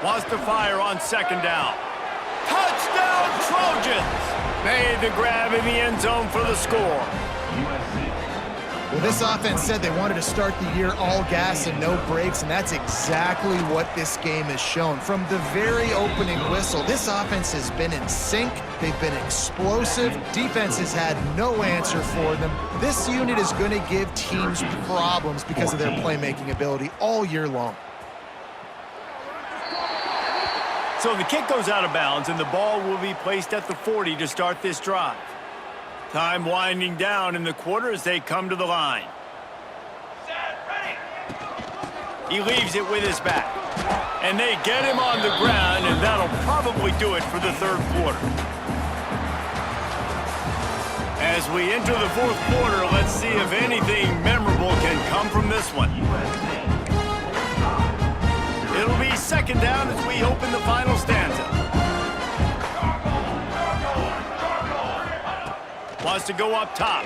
Wants to fire on 2nd down. Touchdown, Trojans! Made the grab in the end zone for the score. Well, this offense said they wanted to start the year all gas and no brakes, and that's exactly what this game has shown. From the very opening whistle, this offense has been in sync. They've been explosive. Defense has had no answer for them. This unit is going to give teams problems because of their playmaking ability all year long. So the kick goes out of bounds, and the ball will be placed at the 40 to start this drive. Time winding down in the quarter as they come to the line. He leaves it with his back. And they get him on the ground, and that'll probably do it for the 3rd quarter. As we enter the 4th quarter, let's see if anything memorable can come from this one. It'll be 2nd down as we open the final stanza. Wants to go up top.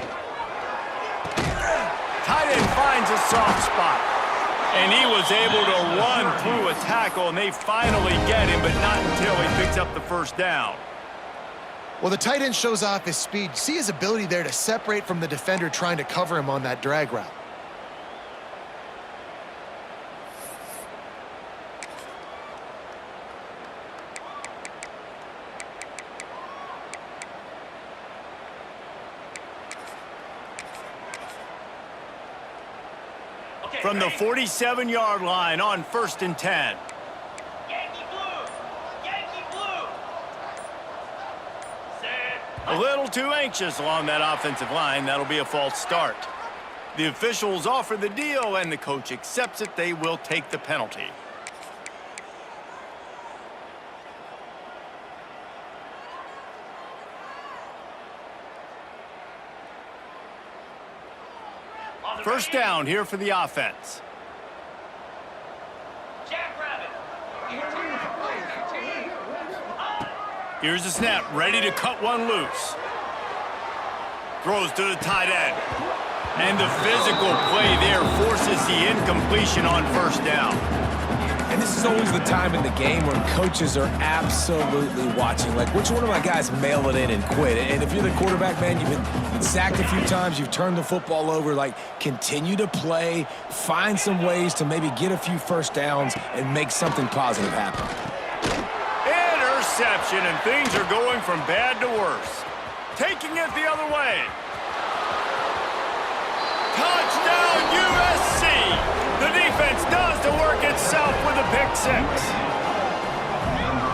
Tight end finds a soft spot. And he was able to run through a tackle, and they finally get him, but not until he picks up the 1st down. Well, the tight end shows off his speed. See his ability there to separate from the defender trying to cover him on that drag route. From the 47-yard line on 1st and 10. Yankee blue! Yankee blue! Set. A little too anxious along that offensive line. That'll be a false start. The officials offer the deal, and the coach accepts it. They will take the penalty. First down here for the offense. Jackrabbit! Here's the snap, ready to cut one loose. Throws to the tight end. And the physical play there forces the incompletion on 1st down. And this is always the time in the game when coaches are absolutely watching. Like, which one of my guys mail it in and quit? And if you're the quarterback, man, you've been sacked a few times, you've turned the football over, like, continue to play, find some ways to maybe get a few 1st downs and make something positive happen. Interception, and things are going from bad to worse. Taking it the other way. Touchdown, USC! The defense does the work itself with a pick 6.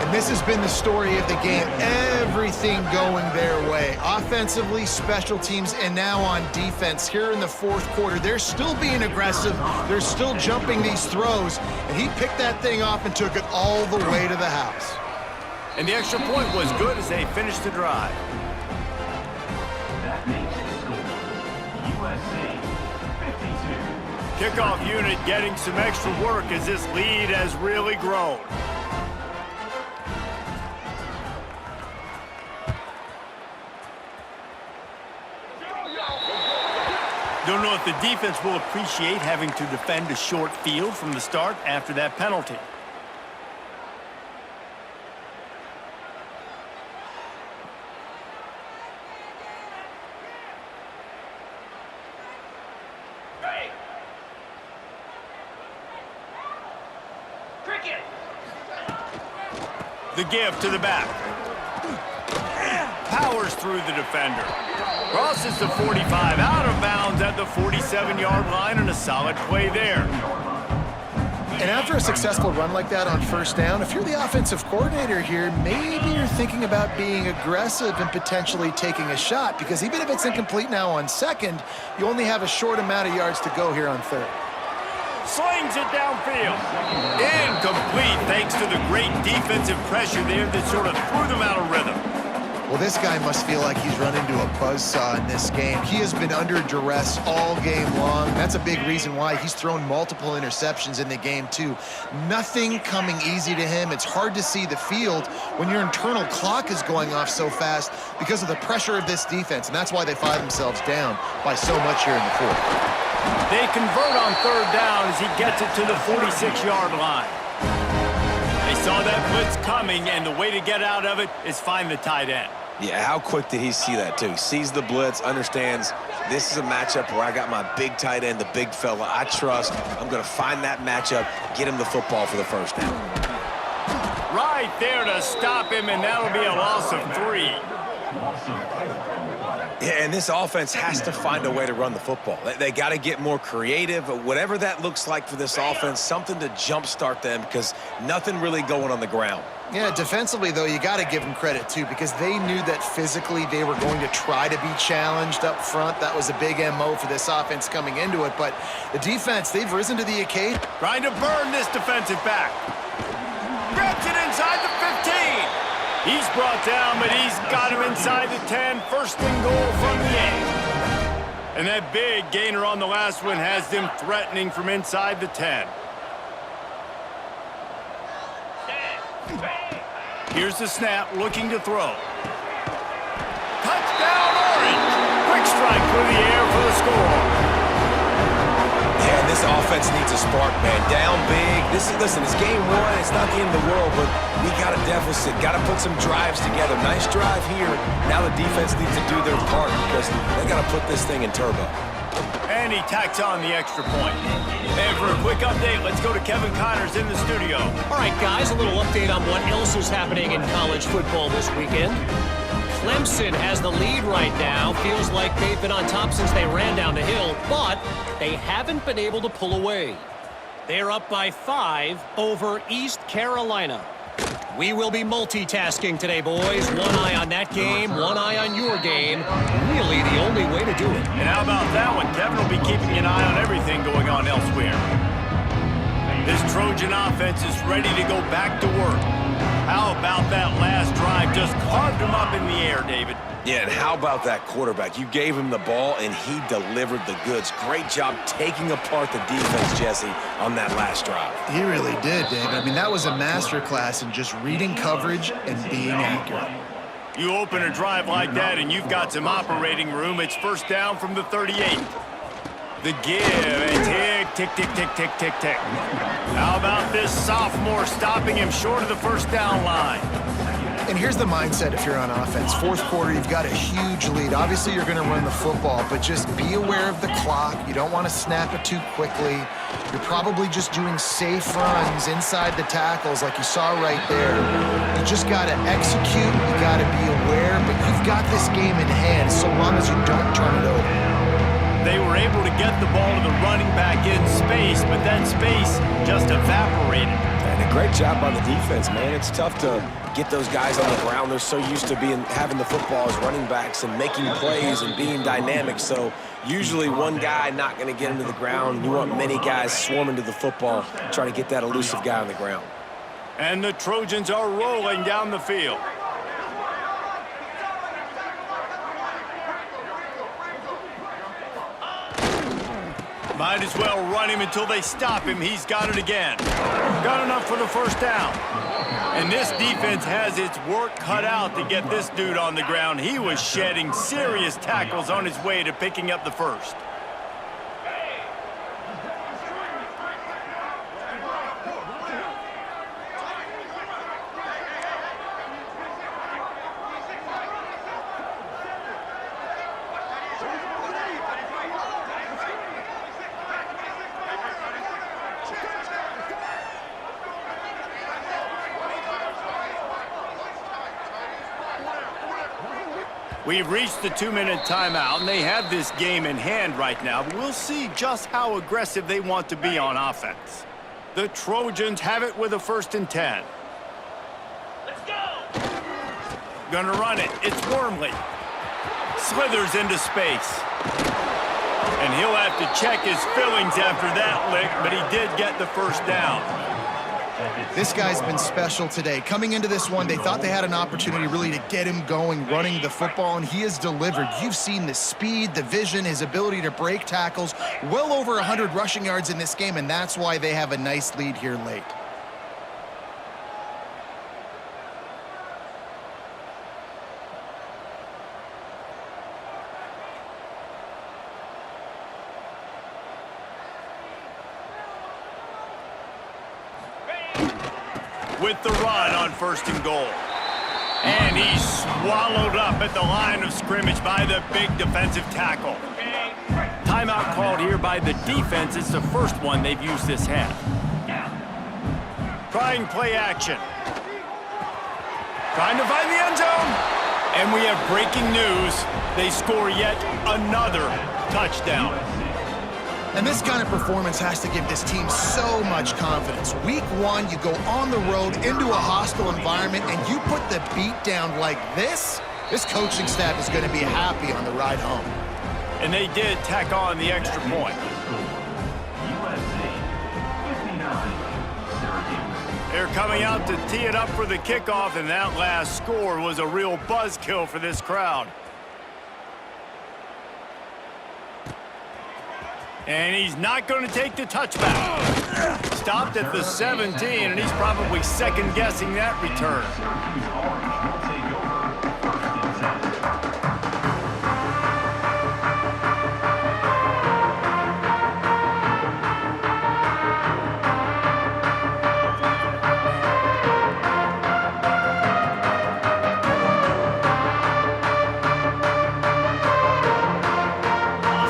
And this has been the story of the game. Everything going their way. Offensively, special teams, and now on defense. Here in the 4th quarter, they're still being aggressive. They're still jumping these throws. And he picked that thing off and took it all the way to the house. And the extra point was good as they finished the drive. That makes USC, 52. Kickoff unit getting some extra work as this lead has really grown. Don't know if the defense will appreciate having to defend a short field from the start after that penalty. Ready. Cricket. The give to the back. Powers through the defender. Crosses the 45, out of bounds at the 47-yard line, and a solid play there. And after a successful run like that on first down, if you're the offensive coordinator here, maybe you're thinking about being aggressive and potentially taking a shot, because even if it's incomplete now on second, you only have a short amount of yards to go here on third. Slings it downfield. Incomplete thanks to the great defensive pressure there that sort of threw them out of rhythm. Well, this guy must feel like he's run into a buzzsaw in this game. He has been under duress all game long. That's a big reason why he's thrown multiple interceptions in the game, too. Nothing coming easy to him. It's hard to see the field when your internal clock is going off so fast because of the pressure of this defense, and that's why they find themselves down by so much here in the fourth. They convert on third down as he gets it to the 46-yard line. They saw that blitz coming, and the way to get out of it is find the tight end. Yeah, how quick did he see that, too? Sees the blitz, understands this is a matchup where I got my big tight end, the big fella I trust. I'm going to find that matchup, get him the football for the first down. Right there to stop him, and that'll be a loss of 3. Yeah, and this offense has to find a way to run the football. They got to get more creative, whatever that looks like for this offense, something to jumpstart them, because nothing really going on the ground. Yeah, defensively, though, you got to give them credit, too, because they knew that physically they were going to try to be challenged up front. That was a big MO for this offense coming into it. But the defense, they've risen to the occasion. Trying to burn this defensive back. Grabs it inside the 15. He's brought down, but he's got him inside the 10. First and goal from the 8. And that big gainer on the last one has them threatening from inside the 10. Here's the snap, looking to throw. Touchdown, Orange! Quick strike through the air for the score. Yeah, and this offense needs a spark, man. Down big. Listen, it's game one. It's not the end of the world, but we got a deficit. Got to put some drives together. Nice drive here. Now the defense needs to do their part because they got to put this thing in turbo. And he tacks on the extra point. And for a quick update, let's go to Kevin Connors in the studio. All right, guys, a little update on what else is happening in college football this weekend. Clemson has the lead right now. Feels like they've been on top since they ran down the hill, but they haven't been able to pull away. They're up by 5 over East Carolina. We will be multitasking today, boys. One eye on that game, one eye on your game. Really the only way to do it. And how about that one? Kevin will be keeping an eye on everything going on elsewhere. This Trojan offense is ready to go back to work. How about that last drive? Just carved him up in the air, David. Yeah, and how about that quarterback? You gave him the ball, and he delivered the goods. Great job taking apart the defense, Jesse, on that last drive. He really did, David. I mean, that was a masterclass in just reading coverage and being accurate. You open a drive like that, and you've got some operating room. It's first down from the 38. The give, and tick, tick, tick, tick, tick, tick, tick. How about this sophomore stopping him short of the first down line? And here's the mindset if you're on offense. Fourth quarter, you've got a huge lead. Obviously, you're going to run the football, but just be aware of the clock. You don't want to snap it too quickly. You're probably just doing safe runs inside the tackles like you saw right there. You just got to execute. You got to be aware, but you've got this game in hand so long as you don't turn it over. They were able to get the ball to the running back in space, but that space just evaporated. And a great job on the defense, man. It's tough to get those guys on the ground. They're so used to having the football as running backs and making plays and being dynamic. So usually one guy not going to get into the ground. You want many guys swarming to the football, trying to get that elusive guy on the ground. And the Trojans are rolling down the field. Might as well run him until they stop him. He's got it again. Got enough for the first down. And this defense has its work cut out to get this dude on the ground. He was shedding serious tackles on his way to picking up the first. We've reached the 2-minute timeout, and they have this game in hand right now. But we'll see just how aggressive they want to be on offense. The Trojans have it with a 1st and 10. Let's go! Gonna run it. It's Wormley. Slithers into space. And he'll have to check his fillings after that lick, but he did get the first down. This guy's been special today. Coming into this one, they thought they had an opportunity really to get him going, running the football, and he has delivered. You've seen the speed, the vision, his ability to break tackles. Well over 100 rushing yards in this game, and that's why they have a nice lead here late. With the run on 1st and goal. And he's swallowed up at the line of scrimmage by the big defensive tackle. Timeout called here by the defense. It's the first one they've used this half. Trying play action. Trying to find the end zone. And we have breaking news. They score yet another touchdown. And this kind of performance has to give this team so much confidence. Week 1, you go on the road into a hostile environment, and you put the beat down like this coaching staff is going to be happy on the ride home. And they did tack on the extra point. USC 59, Syracuse. They're coming out to tee it up for the kickoff, and that last score was a real buzzkill for this crowd. And he's not going to take the touchback. Stopped at the 17, and he's probably second-guessing that return. Syracuse Orange will take over 1st and 10.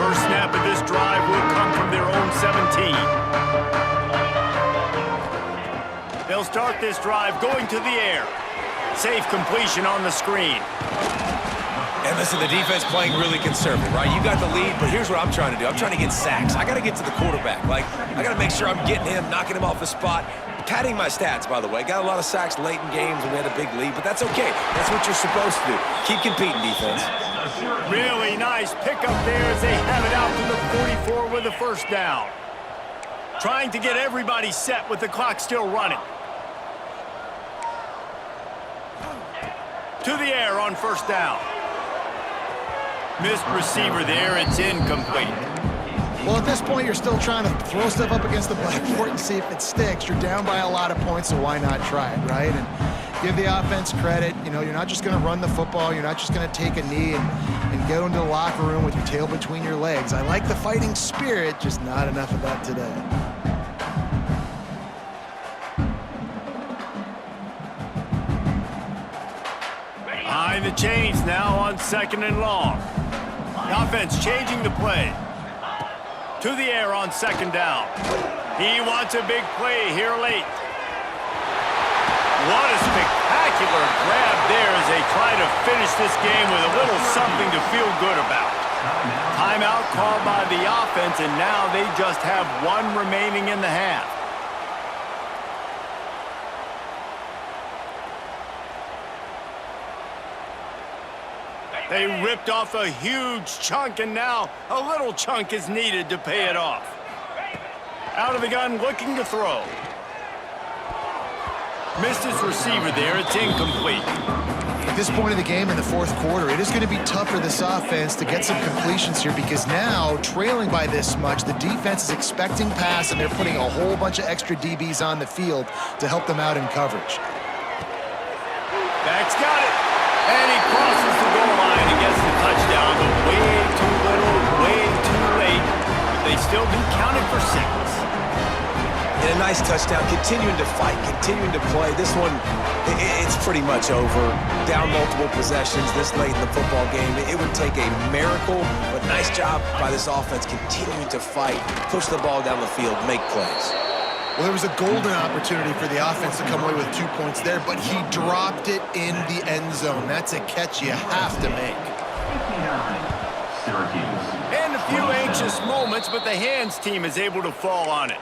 First snap of this drive will come from their own 17. They'll start this drive going to the air. Safe completion on the screen. And listen, the defense playing really conservative, right? You got the lead, but here's what I'm trying to do. I'm trying to get sacks. I got to get to the quarterback. Like, I got to make sure I'm getting him, knocking him off the spot. Padding my stats, by the way. Got a lot of sacks late in games when we had a big lead, but that's okay. That's what you're supposed to do. Keep competing, defense. Really nice pickup there as they have it out to the 44 with the first down. Trying to get everybody set with the clock still running. To the air on first down. Missed receiver there. It's incomplete. Well, at this point, you're still trying to throw stuff up against the blackboard and see if it sticks. You're down by a lot of points, so why not try it, right? And give the offense credit. You know, you're not just going to run the football. You're not just going to take a knee and go into the locker room with your tail between your legs. I like the fighting spirit, just not enough of that today. Behind the chains now on 2nd and long. The offense changing the play. To the air on 2nd down. He wants a big play here late. What a spectacular grab there as they try to finish this game with a little something to feel good about. Timeout called by the offense, and now they just have one remaining in the half. They ripped off a huge chunk, and now a little chunk is needed to pay it off. Out of the gun, looking to throw. Missed his receiver there. It's incomplete. At this point of the game in the fourth quarter, it is going to be tough for this offense to get some completions here because now, trailing by this much, the defense is expecting pass, and they're putting a whole bunch of extra DBs on the field to help them out in coverage. Back's got it. And he crosses the goal line and gets the touchdown, but way too little, way too late. But they still do count it for 6. And a nice touchdown, continuing to fight, continuing to play. This one, it's pretty much over. Down multiple possessions this late in the football game. It would take a miracle, but nice job by this offense continuing to fight, push the ball down the field, make plays. Well, there was a golden opportunity for the offense to come away with 2 points there, but he dropped it in the end zone. That's a catch you have to make. 59, Syracuse. And a few anxious moments, but the hands team is able to fall on it.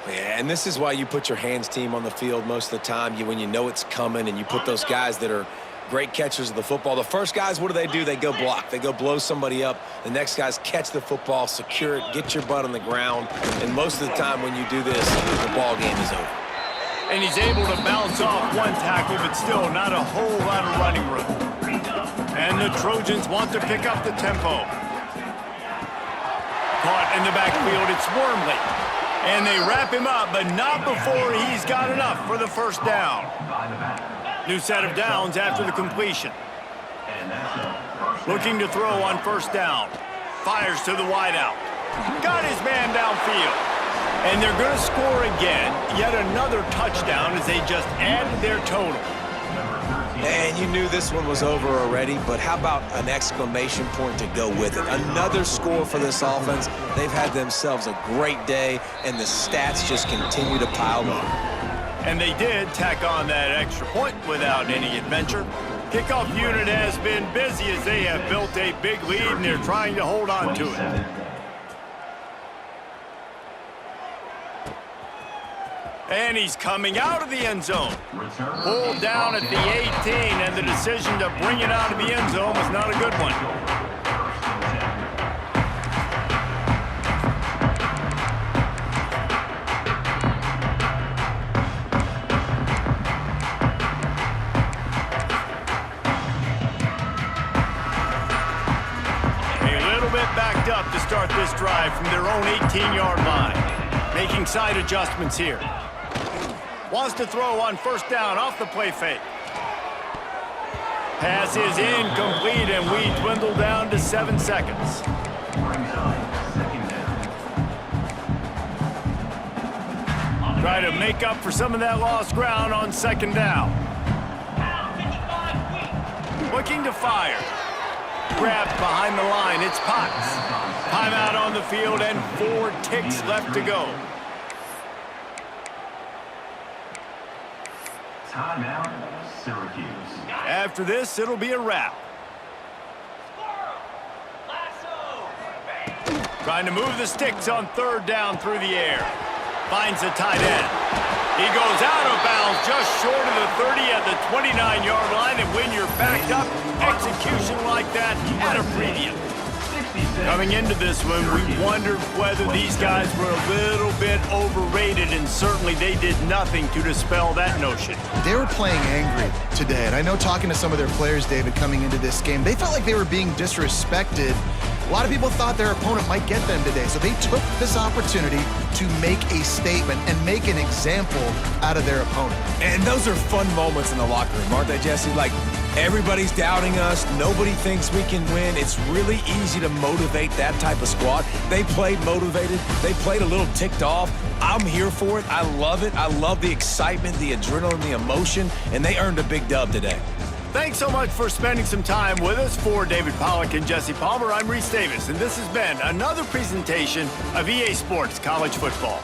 Yeah, and this is why you put your hands team on the field most of the time. When you know it's coming, and you put those guys that are great catchers of the football. The first guys, what do? They go block. They go blow somebody up. The next guys catch the football, secure it, get your butt on the ground. And most of the time when you do this, the ball game is over. And he's able to bounce off one tackle, but still not a whole lot of running room. And the Trojans want to pick up the tempo. Caught in the backfield, it's Wormley. And they wrap him up, but not before he's got enough for the first down. New set of downs after the completion. Looking to throw on first down. Fires to the wideout. Got his man downfield. And they're going to score again. Yet another touchdown as they just added their total. And you knew this one was over already, but how about an exclamation point to go with it? Another score for this offense. They've had themselves a great day, and the stats just continue to pile up. And they did tack on that extra point without any adventure. Kickoff unit has been busy as they have built a big lead, and they're trying to hold on to it. And he's coming out of the end zone. Pulled down at the 18, and the decision to bring it out of the end zone was not a good one. Backed up to start this drive from their own 18-yard line. Making side adjustments here. Wants to throw on first down off the play fake. Pass is incomplete, and we dwindle down to 7 seconds. Try to make up for some of that lost ground on second down. Looking to fire. Grabbed behind the line, it's Potts. Timeout on the field and 4 ticks left to go. Timeout, Syracuse. After this, it'll be a wrap. Trying to move the sticks on third down through the air. Finds a tight end. He goes out of bounds just short of the 30 at the 29-yard line, and when you're backed up, execution like that at a premium. Coming into this one, we wondered whether these guys were a little bit overrated, and certainly they did nothing to dispel that notion. They were playing angry today, and I know talking to some of their players, David, coming into this game, they felt like they were being disrespected. A lot of people thought their opponent might get them today, so they took this opportunity to make a statement and make an example out of their opponent. And those are fun moments in the locker room, aren't they, Jesse? Like, everybody's doubting us. Nobody thinks we can win. It's really easy to motivate that type of squad. They played motivated. They played a little ticked off. I'm here for it. I love it. I love the excitement, the adrenaline, the emotion, and they earned a big dub today. Thanks so much for spending some time with us. For David Pollack and Jesse Palmer, I'm Reese Davis, and this has been another presentation of EA Sports College Football.